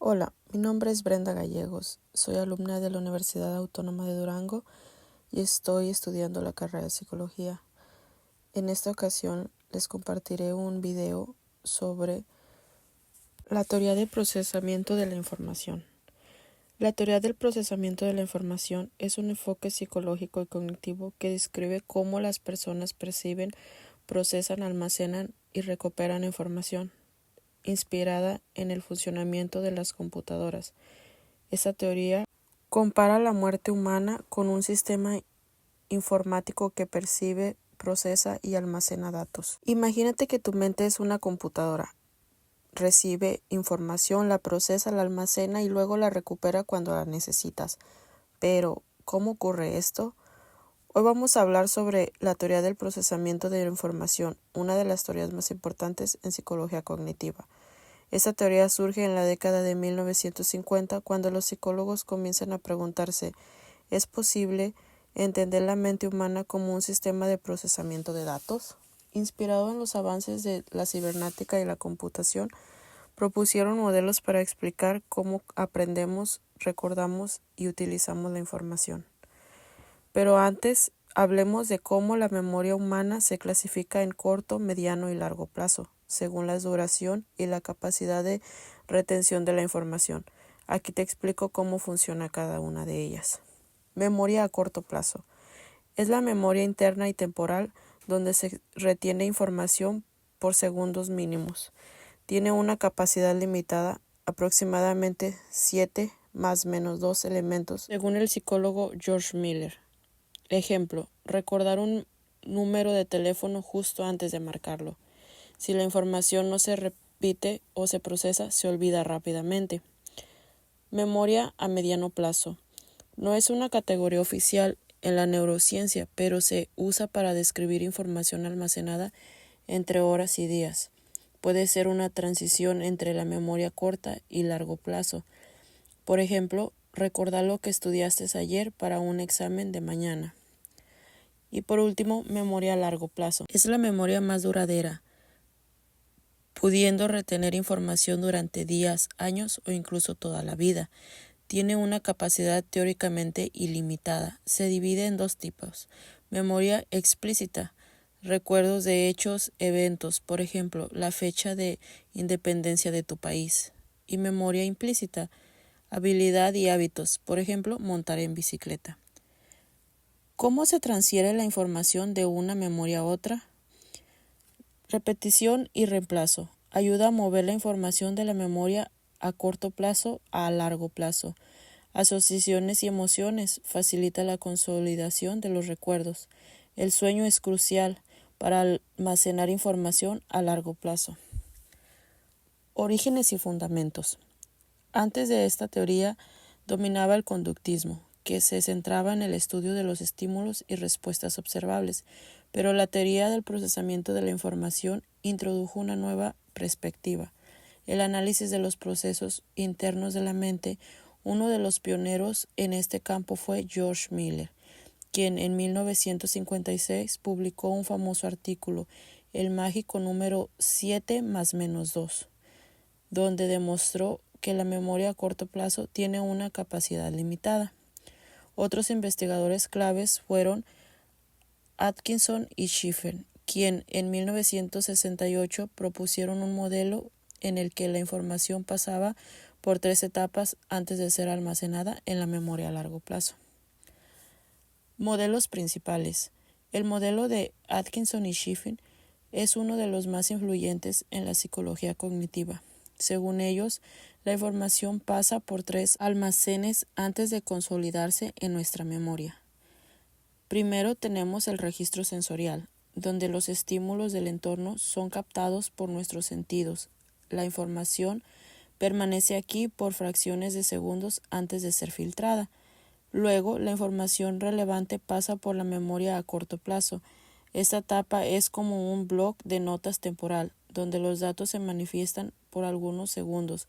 Hola, mi nombre es Brenda Gallegos, soy alumna de la Universidad Autónoma de Durango y estoy estudiando la carrera de Psicología. En esta ocasión les compartiré un video sobre la teoría del procesamiento de la información. La teoría del procesamiento de la información es un enfoque psicológico y cognitivo que describe cómo las personas perciben, procesan, almacenan y recuperan información, inspirada en el funcionamiento de las computadoras. Esta teoría compara la muerte humana con un sistema informático que percibe, procesa y almacena datos. Imagínate que tu mente es una computadora. Recibe información, la procesa, la almacena y luego la recupera cuando la necesitas. Pero, ¿cómo ocurre esto? Hoy vamos a hablar sobre la teoría del procesamiento de la información, una de las teorías más importantes en psicología cognitiva. Esta teoría surge en la década de 1950 cuando los psicólogos comienzan a preguntarse: ¿es posible entender la mente humana como un sistema de procesamiento de datos? Inspirado en los avances de la cibernética y la computación, propusieron modelos para explicar cómo aprendemos, recordamos y utilizamos la información. Pero antes, hablemos de cómo la memoria humana se clasifica en corto, mediano y largo plazo, según la duración y la capacidad de retención de la información. Aquí te explico cómo funciona cada una de ellas. Memoria a corto plazo. Es la memoria interna y temporal donde se retiene información por segundos mínimos. Tiene una capacidad limitada, aproximadamente 7 más menos 2 elementos, según el psicólogo George Miller. Ejemplo, recordar un número de teléfono justo antes de marcarlo. Si la información no se repite o se procesa, se olvida rápidamente. Memoria a mediano plazo. No es una categoría oficial en la neurociencia, pero se usa para describir información almacenada entre horas y días. Puede ser una transición entre la memoria corta y largo plazo. Por ejemplo, recordar lo que estudiaste ayer para un examen de mañana. Y por último, memoria a largo plazo. Es la memoria más duradera, pudiendo retener información durante días, años o incluso toda la vida. Tiene una capacidad teóricamente ilimitada. Se divide en dos tipos. Memoria explícita, recuerdos de hechos, eventos, por ejemplo, la fecha de independencia de tu país. Y memoria implícita, habilidad y hábitos, por ejemplo, montar en bicicleta. ¿Cómo se transfiere la información de una memoria a otra? Repetición y reemplazo. Ayuda a mover la información de la memoria a corto plazo a largo plazo. Asociaciones y emociones. Facilita la consolidación de los recuerdos. El sueño es crucial para almacenar información a largo plazo. Orígenes y fundamentos. Antes de esta teoría dominaba el conductismo, que se centraba en el estudio de los estímulos y respuestas observables, pero la teoría del procesamiento de la información introdujo una nueva perspectiva, el análisis de los procesos internos de la mente. Uno de los pioneros en este campo fue George Miller, quien en 1956 publicó un famoso artículo, el mágico número 7 más menos 2, donde demostró que la memoria a corto plazo tiene una capacidad limitada. Otros investigadores claves fueron Atkinson y Schiffer, quien en 1968 propusieron un modelo en el que la información pasaba por 3 etapas antes de ser almacenada en la memoria a largo plazo. Modelos principales. El modelo de Atkinson y Schiffer es uno de los más influyentes en la psicología cognitiva. Según ellos, la información pasa por 3 almacenes antes de consolidarse en nuestra memoria. Primero tenemos el registro sensorial, donde los estímulos del entorno son captados por nuestros sentidos. La información permanece aquí por fracciones de segundos antes de ser filtrada. Luego, la información relevante pasa por la memoria a corto plazo. Esta etapa es como un bloc de notas temporal, donde los datos se manifiestan por algunos segundos.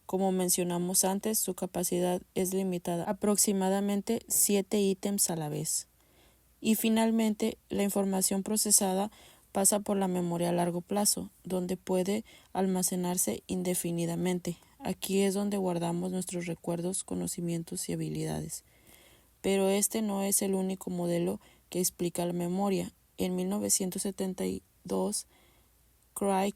Como mencionamos antes, su capacidad es limitada, aproximadamente 7 ítems a la vez. Y finalmente, la información procesada pasa por la memoria a largo plazo, donde puede almacenarse indefinidamente, Aquí es donde guardamos nuestros recuerdos, conocimientos y habilidades. Pero este no es el único modelo que explica la memoria. En 1972, Craig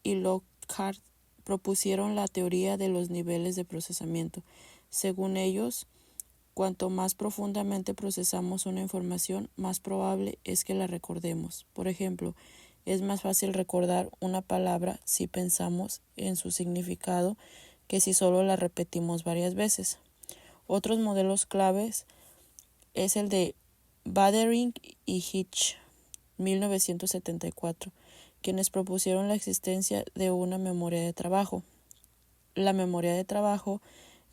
y Lockhart propusieron la teoría de los niveles de procesamiento. Según ellos, cuanto más profundamente procesamos una información, más probable es que la recordemos. Por ejemplo, es más fácil recordar una palabra si pensamos en su significado que si solo la repetimos varias veces. Otros modelos claves es el de Badering y Hitch, 1974, quienes propusieron la existencia de una memoria de trabajo. La memoria de trabajo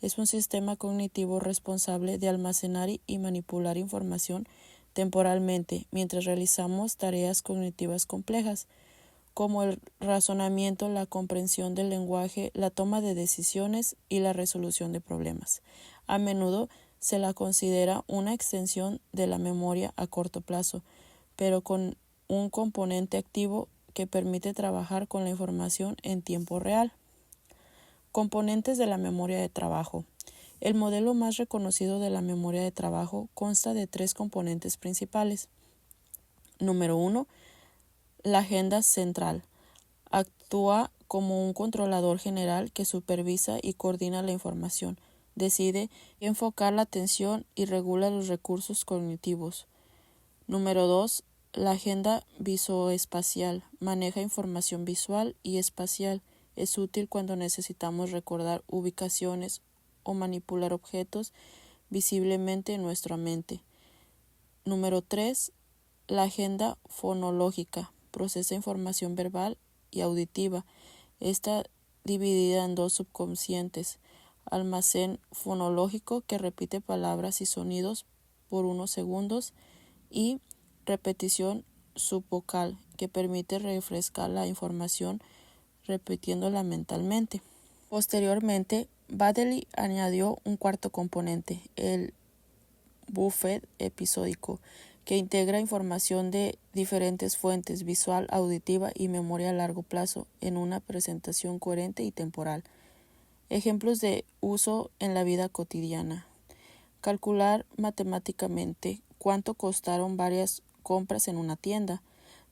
es un sistema cognitivo responsable de almacenar y manipular información temporalmente mientras realizamos tareas cognitivas complejas, como el razonamiento, la comprensión del lenguaje, la toma de decisiones y la resolución de problemas. A menudo se la considera una extensión de la memoria a corto plazo, pero con un componente activo que permite trabajar con la información en tiempo real. Componentes de la memoria de trabajo. El modelo más reconocido de la memoria de trabajo consta de 3 componentes principales. Número 1. La agenda central. Actúa como un controlador general que supervisa y coordina la información, decide enfocar la atención y regula los recursos cognitivos. Número 2. La agenda visoespacial. Maneja información visual y espacial. Es útil cuando necesitamos recordar ubicaciones o manipular objetos visiblemente en nuestra mente. Número 3. La agenda fonológica. Procesa información verbal y auditiva. Está dividida en 2 subconscientes: almacén fonológico, que repite palabras y sonidos por unos segundos, y repetición subvocal, que permite refrescar la información repitiéndola mentalmente. Posteriormente, Baddeley añadió un cuarto componente, el buffer episódico, que integra información de diferentes fuentes, visual, auditiva y memoria a largo plazo, en una presentación coherente y temporal. Ejemplos de uso en la vida cotidiana. Calcular matemáticamente cuánto costaron varias compras en una tienda.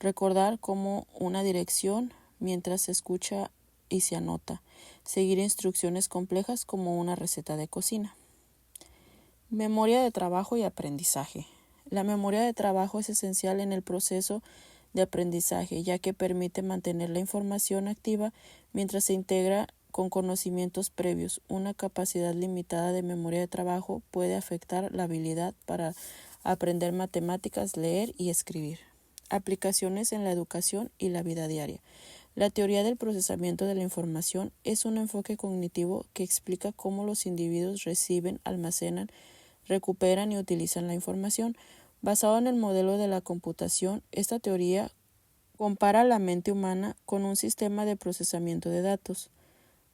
Recordar como una dirección mientras se escucha y se anota. Seguir instrucciones complejas como una receta de cocina. Memoria de trabajo y aprendizaje. La memoria de trabajo es esencial en el proceso de aprendizaje, ya que permite mantener la información activa mientras se integra con conocimientos previos. Una capacidad limitada de memoria de trabajo puede afectar la habilidad para aprender matemáticas, leer y escribir. Aplicaciones en la educación y la vida diaria. La teoría del procesamiento de la información es un enfoque cognitivo que explica cómo los individuos reciben, almacenan, recuperan y utilizan la información. Basado en el modelo de la computación, esta teoría compara la mente humana con un sistema de procesamiento de datos,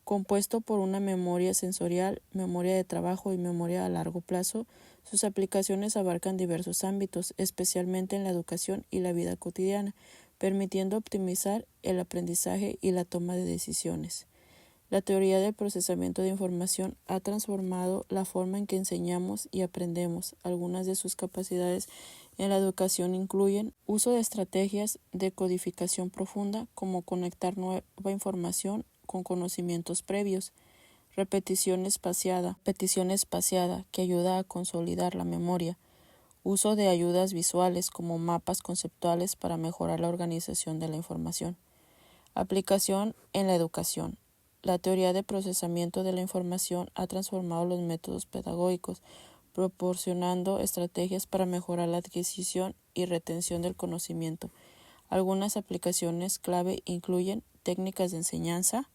compuesto por una memoria sensorial, memoria de trabajo y memoria a largo plazo. Sus aplicaciones abarcan diversos ámbitos, especialmente en la educación y la vida cotidiana, permitiendo optimizar el aprendizaje y la toma de decisiones. La teoría del procesamiento de información ha transformado la forma en que enseñamos y aprendemos. Algunas de sus capacidades en la educación incluyen uso de estrategias de codificación profunda, como conectar nueva información con conocimientos previos, repetición espaciada, que ayuda a consolidar la memoria, uso de ayudas visuales como mapas conceptuales para mejorar la organización de la información. Aplicación en la educación. La teoría de procesamiento de la información ha transformado los métodos pedagógicos, proporcionando estrategias para mejorar la adquisición y retención del conocimiento. Algunas aplicaciones clave incluyen técnicas de enseñanza,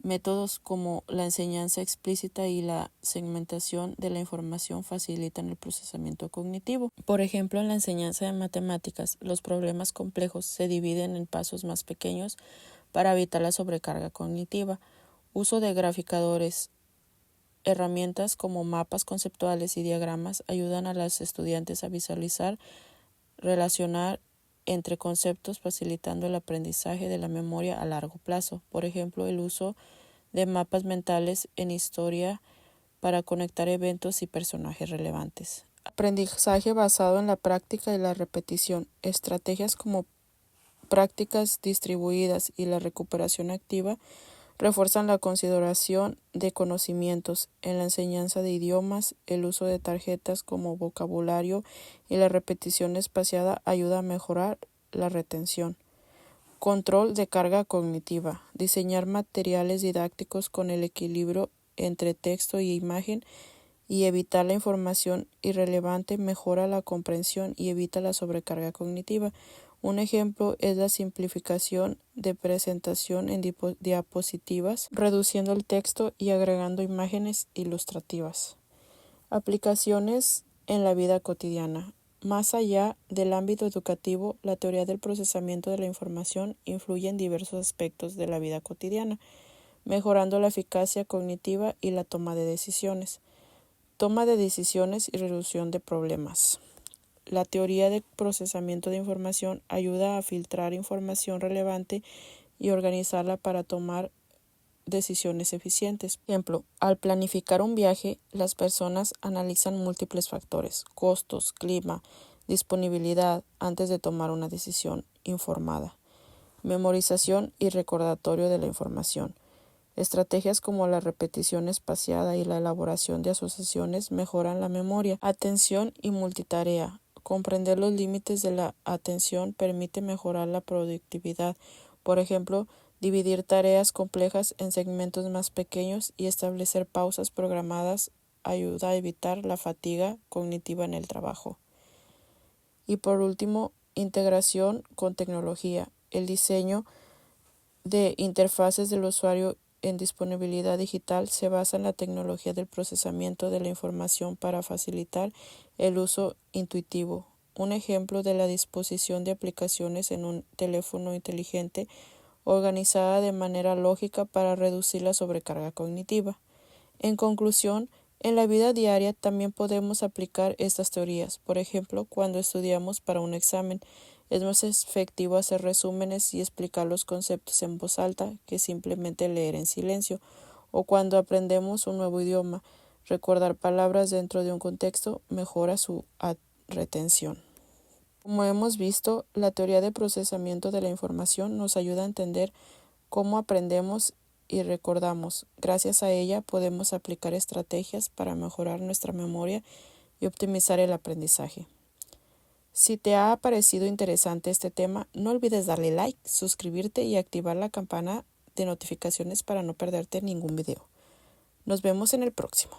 métodos como la enseñanza explícita y la segmentación de la información facilitan el procesamiento cognitivo. Por ejemplo, en la enseñanza de matemáticas, los problemas complejos se dividen en pasos más pequeños para evitar la sobrecarga cognitiva. Uso de graficadores. Herramientas como mapas conceptuales y diagramas ayudan a los estudiantes a visualizar, relacionar entre conceptos, facilitando el aprendizaje de la memoria a largo plazo. Por ejemplo, el uso de mapas mentales en historia para conectar eventos y personajes relevantes. Aprendizaje basado en la práctica y la repetición. Estrategias como prácticas distribuidas y la recuperación activa refuerzan la consideración de conocimientos en la enseñanza de idiomas. El uso de tarjetas como vocabulario y la repetición espaciada ayuda a mejorar la retención. Control de carga cognitiva. Diseñar materiales didácticos con el equilibrio entre texto y imagen y evitar la información irrelevante mejora la comprensión y evita la sobrecarga cognitiva. Un ejemplo es la simplificación de presentación en diapositivas, reduciendo el texto y agregando imágenes ilustrativas. Aplicaciones en la vida cotidiana. Más allá del ámbito educativo, la teoría del procesamiento de la información influye en diversos aspectos de la vida cotidiana, mejorando la eficacia cognitiva y la toma de decisiones. Toma de decisiones y resolución de problemas. La teoría de procesamiento de información ayuda a filtrar información relevante y organizarla para tomar decisiones eficientes. Ejemplo, al planificar un viaje, las personas analizan múltiples factores, costos, clima, disponibilidad, antes de tomar una decisión informada. Memorización y recordatorio de la información. Estrategias como la repetición espaciada y la elaboración de asociaciones mejoran la memoria. Atención y multitarea. Comprender los límites de la atención permite mejorar la productividad. Por ejemplo, dividir tareas complejas en segmentos más pequeños y establecer pausas programadas ayuda a evitar la fatiga cognitiva en el trabajo. Y por último, integración con tecnología. El diseño de interfaces del usuario en disponibilidad digital se basa en la tecnología del procesamiento de la información para facilitar el uso intuitivo. Un ejemplo de la disposición de aplicaciones en un teléfono inteligente organizada de manera lógica para reducir la sobrecarga cognitiva. En conclusión, en la vida diaria también podemos aplicar estas teorías. Por ejemplo, cuando estudiamos para un examen, es más efectivo hacer resúmenes y explicar los conceptos en voz alta que simplemente leer en silencio. O cuando aprendemos un nuevo idioma, recordar palabras dentro de un contexto mejora su retención. Como hemos visto, la teoría de procesamiento de la información nos ayuda a entender cómo aprendemos y recordamos. Gracias a ella podemos aplicar estrategias para mejorar nuestra memoria y optimizar el aprendizaje. Si te ha parecido interesante este tema, no olvides darle like, suscribirte y activar la campana de notificaciones para no perderte ningún video. Nos vemos en el próximo.